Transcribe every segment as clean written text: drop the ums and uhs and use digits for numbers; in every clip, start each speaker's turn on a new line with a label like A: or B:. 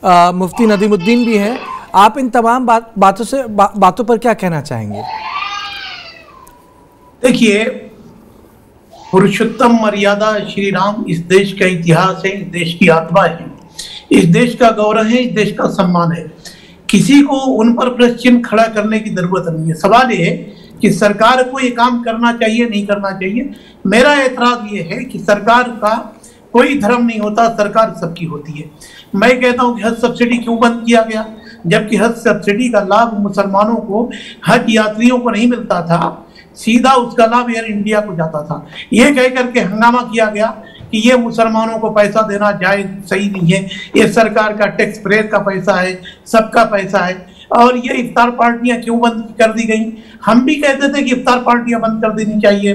A: मुफ्ती नदीमुद्दीन भी हैं। आप इन तमाम बातों पर क्या कहना चाहेंगे?
B: देखिए, पुरुषोत्तम मर्यादा श्री राम इस देश का इतिहास है, इस देश की आत्मा है, इस देश का गौरव है, इस देश का सम्मान है। किसी को उन पर प्रश्न खड़ा करने की जरूरत नहीं है। सवाल ये है कि सरकार को ये काम करना चाहिए, नहीं करना चाहिए। मेरा एतराज ये है कि सरकार का कोई धर्म नहीं होता, सरकार सबकी होती है। मैं कहता हूँ कि हज सब्सिडी क्यों बंद किया गया, जबकि हज सब्सिडी का लाभ मुसलमानों को, हज यात्रियों को नहीं मिलता था, सीधा उसका लाभ एयर इंडिया को जाता था। ये कह करके हंगामा किया गया कि ये मुसलमानों को पैसा देना जायज सही नहीं है, ये सरकार का टैक्स पेयर का पैसा है, सबका पैसा है। और ये इफ्तार पार्टियां क्यों बंद कर दी गई? हम भी कहते थे कि इफ्तार पार्टियां बंद कर देनी चाहिए,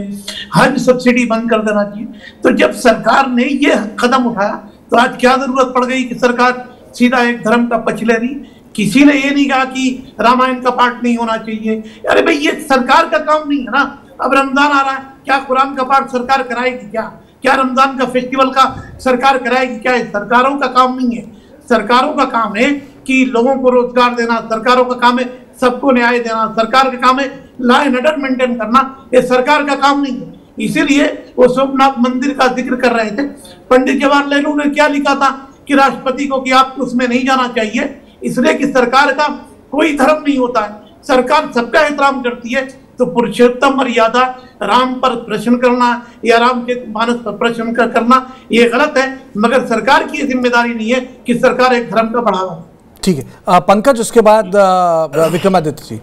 B: हज सब्सिडी बंद कर देना चाहिए। तो जब सरकार ने ये कदम उठाया तो आज क्या जरूरत पड़ गई कि सरकार सीधा एक धर्म का पक्ष ले रही? किसी ने ये नहीं कहा कि रामायण का पाठ नहीं होना चाहिए। अरे भाई, ये सरकार का काम नहीं है ना। अब रमजान आ रहा है, क्या कुरान का पाठ सरकार कराएगी? क्या रमजान का फेस्टिवल का सरकार कराएगी? क्या है? सरकारों का काम नहीं है। सरकारों का काम है कि लोगों को रोजगार देना, सरकारों का काम है सबको न्याय देना, सरकार का काम है लॉ एंड ऑर्डर मेंटेन करना। ये सरकार का काम नहीं है। इसीलिए वो सोमनाथ मंदिर का जिक्र कर रहे थे। पंडित जवाहरलाल नेहरू ने क्या लिखा था कि राष्ट्रपति को कि आपको उसमें नहीं जाना चाहिए, इसलिए कि सरकार का कोई धर्म नहीं होता है, सरकार सबका एहतराम करती है। तो पुरुषोत्तम मर्यादा राम पर प्रश्न करना या राम के मानस पर प्रश्न करना ये गलत है, मगर सरकार की जिम्मेदारी नहीं है कि सरकार एक धर्म का बढ़ावा।
A: ठीक है पंकज, उसके बाद विक्रमादित्य जी।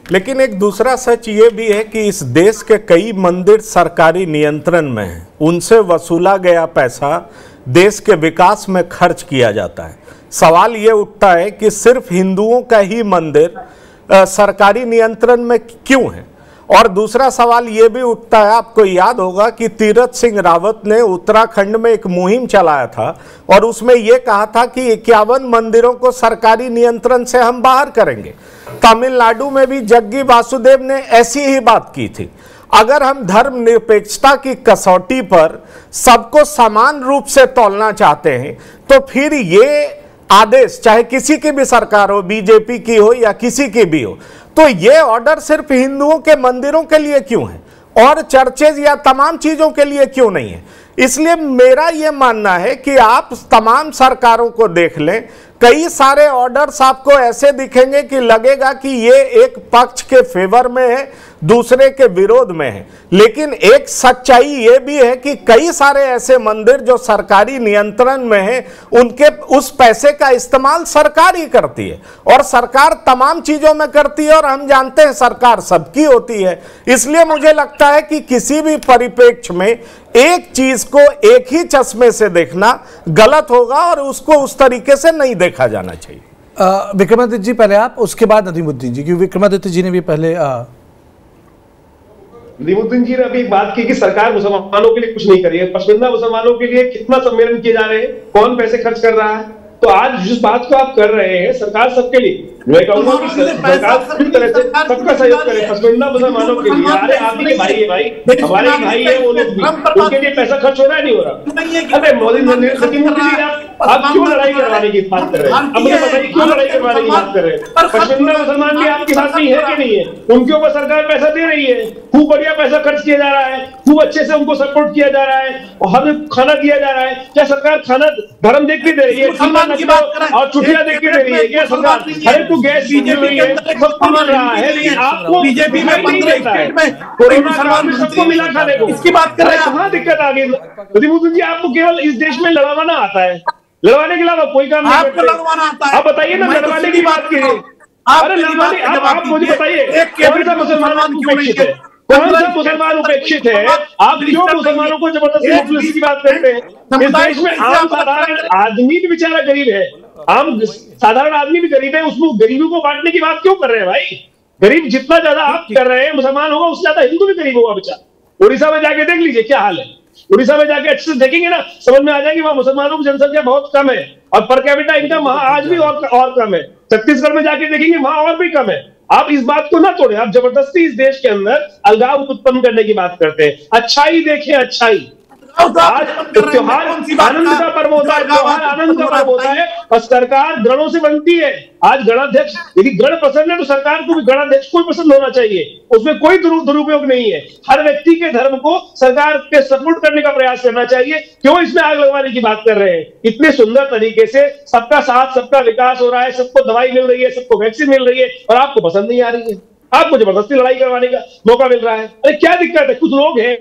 C: लेकिन एक दूसरा सच ये भी है कि इस देश के कई मंदिर सरकारी नियंत्रण में हैं, उनसे वसूला गया पैसा देश के विकास में खर्च किया जाता है। सवाल ये उठता है कि सिर्फ हिंदुओं का ही मंदिर सरकारी नियंत्रण में क्यों है? और दूसरा सवाल ये भी उठता है, आपको याद होगा कि तीरथ सिंह रावत ने उत्तराखंड में एक मुहिम चलाया था और उसमें यह कहा था कि 51 मंदिरों को सरकारी नियंत्रण से हम बाहर करेंगे। तमिलनाडु में भी जग्गी वासुदेव ने ऐसी ही बात की थी। अगर हम धर्मनिरपेक्षता की कसौटी पर सबको समान रूप से तौलना चाहते हैं तो फिर ये आदेश चाहे किसी की भी सरकार हो, बीजेपी की हो या किसी की भी हो, तो ये ऑर्डर सिर्फ हिंदुओं के मंदिरों के लिए क्यों है और चर्चेज या तमाम चीजों के लिए क्यों नहीं है? इसलिए मेरा यह मानना है कि आप तमाम सरकारों को देख लें, कई सारे ऑर्डर्स आपको ऐसे दिखेंगे कि लगेगा कि ये एक पक्ष के फेवर में है, दूसरे के विरोध में है। लेकिन एक सच्चाई ये भी है कि कई सारे ऐसे मंदिर जो सरकारी नियंत्रण में हैं, उनके उस पैसे का इस्तेमाल सरकार ही करती है और सरकार तमाम चीजों में करती है और हम जानते हैं सरकार सबकी होती है। इसलिए मुझे लगता है कि किसी भी परिप्रेक्ष्य में एक चीज को एक ही चश्मे से देखना गलत होगा और उसको उस तरीके से नहीं देखा जाना चाहिए।
A: विक्रमादित्य जी पहले आप, उसके बाद नदीमुद्दीन जी, क्योंकि विक्रमादित्य जी ने भी पहले
D: नदीमुद्दीन जी ने अभी एक बात की कि सरकार मुसलमानों के लिए कुछ नहीं करी है। पश्मीना मुसलमानों के लिए कितना सम्मेलन किए जा रहे हैं, कौन पैसे खर्च कर रहा है? तो आज जिस बात को आप कर रहे हैं, सरकार सबके लिए, मैं कहूंगा कि सरकार पूरी तरह से सबका सहयोग करे पश्मीना मुसलमानों के लिए। अरे आप ही भाई है, भाई हमारे भाई है वो लोग भी, उनके लिए पैसा खर्च हो रहा है नहीं हो रहा? अरे मोदी आप क्यों लड़ाई करवाने की बात कर रहे हैं? अब मुझे बताइए क्यों लड़ाई करवाने की बात कर रहे हैं? पश्मीना मुसलमान भी आपके साथ नहीं है कि नहीं है? उनके ऊपर सरकार पैसा दे रही है, खूब बढ़िया पैसा खर्च किया जा रहा है, खूब अच्छे से उनको सपोर्ट किया जा रहा है और हर खाना दिया जा रहा है। क्या सरकार खाना धर्म देख के दे रही है और छुट्टियां देख के दे रही है? क्या सरकार हर तो गैस बीजेपी है, सब मिल रहा है, लेकिन आपको बीजेपी में कोरोना में सबको मिला खाने को, इसकी बात कर रहे हैं। कहाँ दिक्कत आ गई? नदीमुद्दीन जी, आपको केवल इस देश में लड़वाना आता है, लड़वाने के अलावा कोई काम नहीं। आपको लड़वाना आता है? आप बताइए ना, लड़वाने की बात कीजिए। अरे लड़वाने, आप मुझे बताइए कौन सा मुसलमान उपेक्षित है? कौन सा मुसलमान उपेक्षित है? आप क्यों मुसलमानों को जबरदस्ती मुखलिस की बात करते हैं? इस देश में आम साधारण आदमी भी बेचारा गरीब है, आम साधारण आदमी भी गरीब है, उसमें गरीबों को बांटने की बात क्यों कर रहे हैं भाई? गरीब जितना ज्यादा आप कर रहे हैं, मुसलमान होगा उससे ज्यादा हिंदू भी गरीब होगा बेचारा। उड़ीसा में जाके देख लीजिए क्या हाल है। उड़ीसा में जाके अच्छे से देखेंगे ना, समझ में आ जाएगी वहां मुसलमानों की जनसंख्या बहुत कम है और पर कैपिटा इनकम वहां आज भी और कम है। छत्तीसगढ़ में जाके देखेंगे वहां और भी कम है। आप इस बात को ना तोड़े, आप जबरदस्ती इस देश के अंदर अलगाव उत्पन्न करने की बात करते हैं। अच्छाई देखें, अच्छाई आज त्योहार आनंद का पर्व होता है, त्योहार आनंद का पर्व होता है और सरकार गणों से बनती है। आज गणाध्यक्ष, यदि गण पसंद है तो सरकार को भी गणाध्यक्ष को पसंद होना चाहिए, उसमें कोई दुरुपयोग नहीं है। हर व्यक्ति के धर्म को सरकार के सपोर्ट करने का प्रयास करना चाहिए। क्यों इसमें आग लगवाने की बात कर रहे हैं? इतने सुंदर तरीके से सबका साथ, सबका विकास हो रहा है, सबको दवाई मिल रही है, सबको वैक्सीन मिल रही है और आपको पसंद नहीं आ रही है, आपको जबरदस्ती लड़ाई करवाने का मौका मिल रहा है। अरे क्या दिक्कत है? कुछ लोग हैं,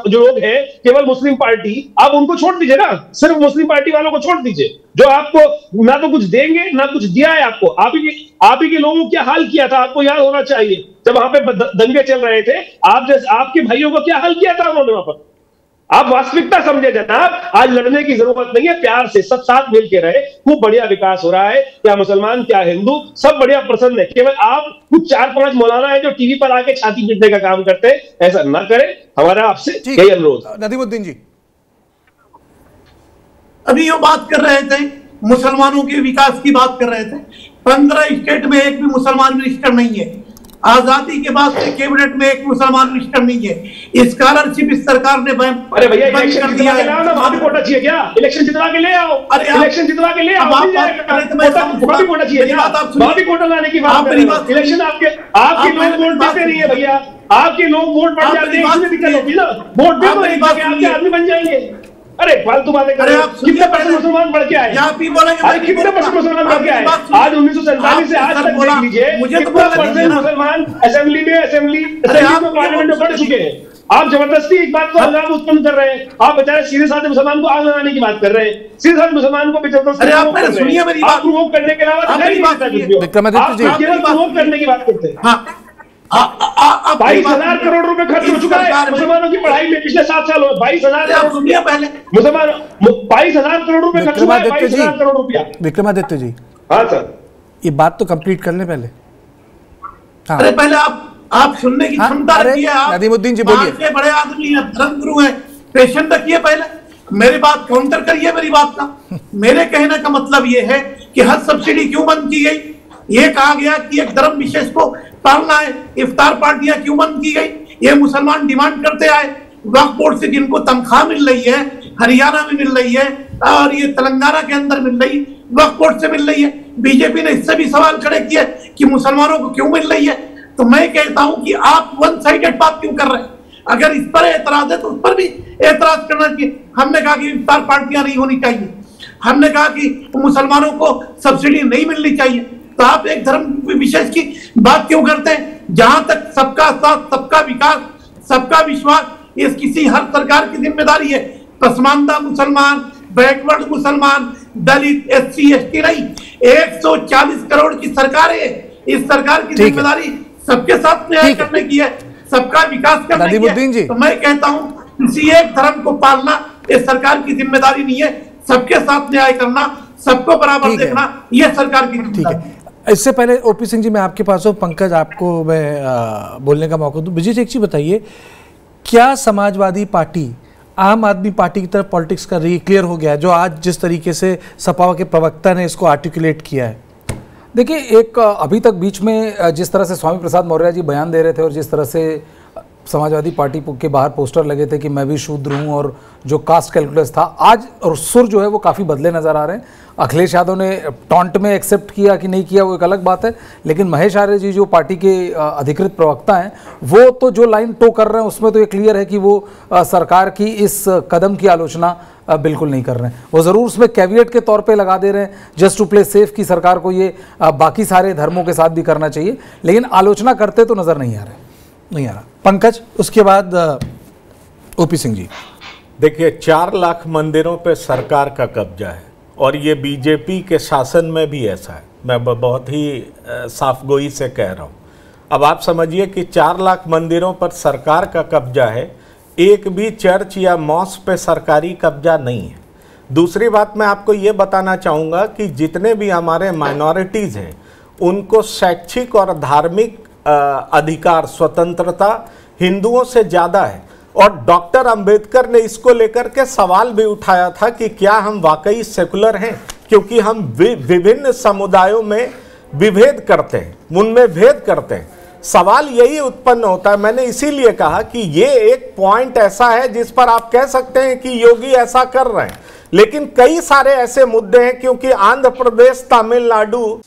D: जो लोग हैं केवल मुस्लिम पार्टी, आप उनको छोड़ दीजिए ना, सिर्फ मुस्लिम पार्टी वालों को छोड़ दीजिए, जो आपको ना तो कुछ देंगे ना कुछ दिया है आपको। आप ही के लोगों को क्या हाल किया था आपको याद होना चाहिए। जब वहां पे दंगे चल रहे थे, आपके भाइयों को क्या हाल किया था उन्होंने वहां पर। आप वास्तविकता समझे जनाब, आज लड़ने की जरूरत नहीं है, प्यार से सब साथ मिल के रहे, खूब बढ़िया विकास हो रहा है। क्या मुसलमान क्या हिंदू, सब बढ़िया प्रसन्न है। केवल आप कुछ 4-5 मौलाना है जो टीवी पर आके छाती पीटने का काम करते हैं, ऐसा ना करें, हमारा आपसे यही अनुरोध।
A: नदीमुद्दीन जी,
B: अभी ये बात कर रहे थे, मुसलमानों के विकास की बात कर रहे थे। 15 स्टेट में एक भी मुसलमान मिनिस्टर नहीं है। आजादी के बाद से कैबिनेट में एक मुसलमान मिनिस्टर नहीं है। स्कॉलरशिप इस सरकार ने
D: अरे भैया इलेक्शन जितवा के लाओ ना, वहां भी कोटा चाहिए क्या? इलेक्शन जितवा के ले आओ, अरे इलेक्शन जितवा के ले आओ, वहां भी कोटा चाहिए क्या? वहां भी कोटा लाने की बात कर रहे हैं। इलेक्शन आपके लोग वोट देते नहीं है भैया, आपके लोग वोट बढ़ जाते हैं, इसमें दिक्कत होती है ना। वोट दे दो, आपके आदमी बन जाएंगे। अरे फालतू बातें कर रहे हैं। कितने परसेंट मुसलमान बढ़ के आए? अरे कितने परसेंट मुसलमान बढ़ के आए? आज 1947 से आज तक देख लीजिए कितना परसेंट मुसलमान असेंबली में पार्लियामेंट में बढ़ चुके हैं। आप जबरदस्ती एक बात को हंगामा उत्पन्न कर रहे हैं। आप बेचारे सीधे साधे मुसलमान को आग लगाने की बात कर रहे हैं, सीधे साधे मुसलमान को जबरदस्ती आप प्रोवोक करने के अलावा प्रोवोक करने की बात करते हैं। 22,000 करोड़ रुपए खर्च हो चुका है मुसलमानों की पढ़ाई में पिछले 7 सालों में। 22,000 करोड़ पहले मुसलमान 22,000 करोड़ रुपए खर्च हुआ है। 22,000 करोड़ रुपया।
A: विक्रमादित्य जी,
D: हाँ सर,
A: ये बात तो कंप्लीट करने पहले।
B: हाँ। अरे पहले आप सुनने की क्षमता रखिए। आप
A: नदीमुद्दीन जी बोलिए।
B: बड़े आदमी हैं, धर्मगुरु हैं, पेशेंट रखिए। पहले मेरी बात काउंटर करिए मेरी बात का। मेरे कहने का मतलब ये है कि हज सब्सिडी क्यों बंद की गई? ये कहा गया कि एक धर्म विशेष को पालना है। इफ्तार पार्टियां क्यों बंद की गई? ये मुसलमान डिमांड करते आए। वक्फ बोर्ड से जिनको तनख्वाह मिल रही है, हरियाणा में मिल रही है और ये तेलंगाना के अंदर मिल रही, वक्फ बोर्ड से मिल रही है। बीजेपी ने इससे भी सवाल खड़े किए कि मुसलमानों को क्यों मिल रही है। तो मैं कहता हूं कि आप वन साइडेड बात क्यों कर रहे हैं? अगर इस पर एतराज है तो उस पर भी एतराज करना चाहिए। हमने कहा कि इफ्तार पार्टियां नहीं होनी चाहिए, हमने कहा कि मुसलमानों को सब्सिडी नहीं मिलनी चाहिए। तो आप एक धर्म विशेष की बात क्यों करते हैं? जहां तक सबका साथ, सबका विकास, सबका विश्वास, ये किसी हर सरकार की जिम्मेदारी है। पसमानदा मुसलमान, बैकवर्ड मुसलमान, दलित, SC ST नहीं, 140 करोड़ की सरकार है। इस सरकार की जिम्मेदारी सबके साथ न्याय करने की है, सबका विकास करने की है। तो मैं कहता हूं किसी एक धर्म को पालना इस सरकार की जिम्मेदारी नहीं है, सबके साथ न्याय करना, सबको बराबर देखना, यह सरकार की जिम्मेदारी है।
A: इससे पहले OP सिंह जी मैं आपके पास हूँ, पंकज आपको मैं बोलने का मौका दूँ। विजय जी एक चीज़ बताइए, क्या समाजवादी पार्टी आम आदमी पार्टी की तरफ पॉलिटिक्स कर रही है? क्लियर हो गया जो आज जिस तरीके से सपा के प्रवक्ता ने इसको आर्टिकुलेट किया है।
E: देखिए, एक अभी तक बीच में जिस तरह से स्वामी प्रसाद मौर्य जी बयान दे रहे थे और जिस तरह से समाजवादी पार्टी के बाहर पोस्टर लगे थे कि मैं भी शूद्र हूँ और जो कास्ट कैलकुलस था, आज और सुर जो है वो काफ़ी बदले नज़र आ रहे हैं। अखिलेश यादव ने टॉन्ट में एक्सेप्ट किया कि नहीं किया वो एक अलग बात है, लेकिन महेश आर्य जी जो पार्टी के अधिकृत प्रवक्ता हैं वो तो जो लाइन टो कर रहे हैं उसमें तो ये क्लियर है कि वो सरकार की इस कदम की आलोचना बिल्कुल नहीं कर रहे हैं। वो ज़रूर उसमें कैविएट के तौर पे लगा दे रहे हैं जस्ट टू प्ले सेफ कि सरकार को ये बाकी सारे धर्मों के साथ भी करना चाहिए, लेकिन आलोचना करते तो नज़र नहीं आ रहा।
A: पंकज, उसके बाद OP सिंह जी।
C: देखिए, 4 लाख मंदिरों पे सरकार का कब्जा है और ये बीजेपी के शासन में भी ऐसा है। मैं बहुत ही साफगोई से कह रहा हूँ। अब आप समझिए कि 4 लाख मंदिरों पर सरकार का कब्जा है, एक भी चर्च या मॉस्क पे सरकारी कब्जा नहीं है। दूसरी बात मैं आपको ये बताना चाहूँगा कि जितने भी हमारे माइनॉरिटीज़ हैं उनको शैक्षिक और धार्मिक अधिकार, स्वतंत्रता हिंदुओं से ज़्यादा है। और डॉक्टर अंबेडकर ने इसको लेकर के सवाल भी उठाया था कि क्या हम वाकई सेकुलर हैं, क्योंकि हम विभिन्न समुदायों में विभेद करते हैं, उनमें भेद करते हैं। सवाल यही उत्पन्न होता है। मैंने इसीलिए कहा कि ये एक पॉइंट ऐसा है जिस पर आप कह सकते हैं कि योगी ऐसा कर रहे हैं, लेकिन कई सारे ऐसे मुद्दे हैं, क्योंकि आंध्र प्रदेश, तमिलनाडु